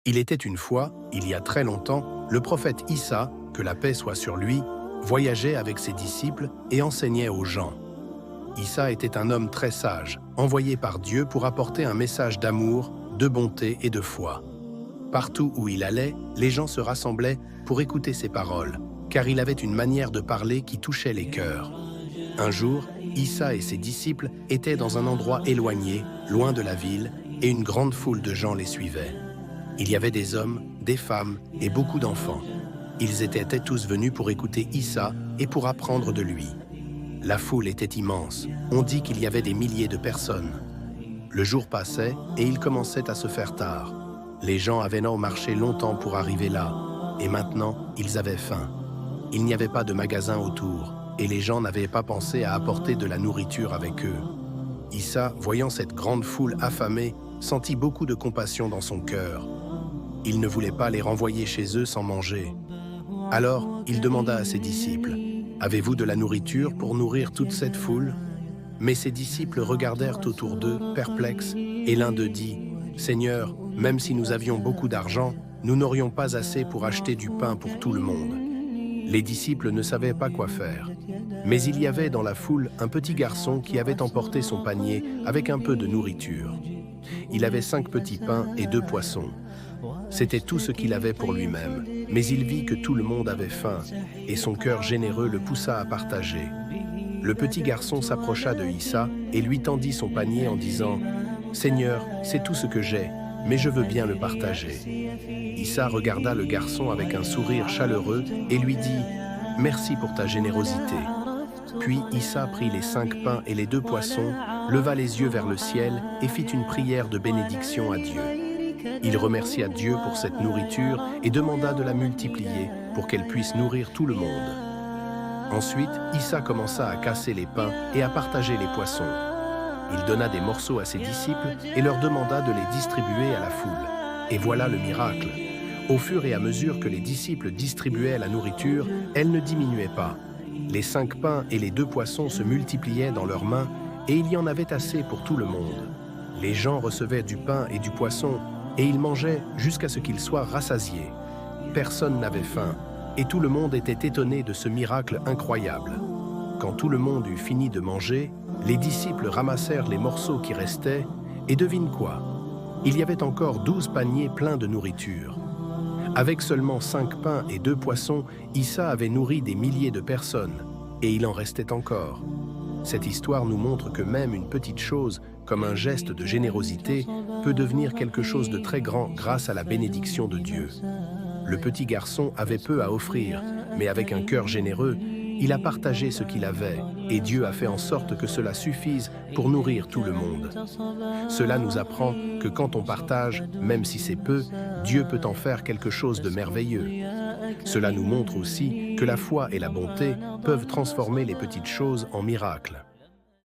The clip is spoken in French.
Il était une fois, il y a très longtemps, le prophète Issa, que la paix soit sur lui, voyageait avec ses disciples et enseignait aux gens. Issa était un homme très sage, envoyé par Dieu pour apporter un message d'amour, de bonté et de foi. Partout où il allait, les gens se rassemblaient pour écouter ses paroles, car il avait une manière de parler qui touchait les cœurs. Un jour, Issa et ses disciples étaient dans un endroit éloigné, loin de la ville, et une grande foule de gens les suivait. Il y avait des hommes, des femmes et beaucoup d'enfants. Ils étaient tous venus pour écouter Issa et pour apprendre de lui. La foule était immense. On dit qu'il y avait des milliers de personnes. Le jour passait et il commençait à se faire tard. Les gens avaient marché longtemps pour arriver là, et maintenant, ils avaient faim. Il n'y avait pas de magasin autour, et les gens n'avaient pas pensé à apporter de la nourriture avec eux. Issa, voyant cette grande foule affamée, sentit beaucoup de compassion dans son cœur. Il ne voulait pas les renvoyer chez eux sans manger. Alors, il demanda à ses disciples, « Avez-vous de la nourriture pour nourrir toute cette foule ?» Mais ses disciples regardèrent autour d'eux, perplexes, et l'un d'eux dit, « Seigneur, même si nous avions beaucoup d'argent, nous n'aurions pas assez pour acheter du pain pour tout le monde. » Les disciples ne savaient pas quoi faire. Mais il y avait dans la foule un petit garçon qui avait emporté son panier avec un peu de nourriture. Il avait 5 petits pains et 2 poissons. C'était tout ce qu'il avait pour lui-même, mais il vit que tout le monde avait faim, et son cœur généreux le poussa à partager. Le petit garçon s'approcha de Issa et lui tendit son panier en disant « Seigneur, c'est tout ce que j'ai, mais je veux bien le partager. » Issa regarda le garçon avec un sourire chaleureux et lui dit « Merci pour ta générosité. » Puis Issa prit les 5 pains et les 2 poissons, leva les yeux vers le ciel et fit une prière de bénédiction à Dieu. Il remercia Dieu pour cette nourriture et demanda de la multiplier pour qu'elle puisse nourrir tout le monde. Ensuite, Issa commença à casser les pains et à partager les poissons. Il donna des morceaux à ses disciples et leur demanda de les distribuer à la foule. Et voilà le miracle. Au fur et à mesure que les disciples distribuaient la nourriture, elle ne diminuait pas. Les 5 pains et les 2 poissons se multipliaient dans leurs mains et il y en avait assez pour tout le monde. Les gens recevaient du pain et du poisson et ils mangeaient jusqu'à ce qu'ils soient rassasiés. Personne n'avait faim et tout le monde était étonné de ce miracle incroyable. Quand tout le monde eut fini de manger, les disciples ramassèrent les morceaux qui restaient et devine quoi? Il y avait encore 12 paniers pleins de nourriture. Avec seulement 5 pains et 2 poissons, Issa avait nourri des milliers de personnes, et il en restait encore. Cette histoire nous montre que même une petite chose, comme un geste de générosité, peut devenir quelque chose de très grand grâce à la bénédiction de Dieu. Le petit garçon avait peu à offrir, mais avec un cœur généreux, il a partagé ce qu'il avait, et Dieu a fait en sorte que cela suffise pour nourrir tout le monde. Cela nous apprend que quand on partage, même si c'est peu, Dieu peut en faire quelque chose de merveilleux. Cela nous montre aussi que la foi et la bonté peuvent transformer les petites choses en miracles.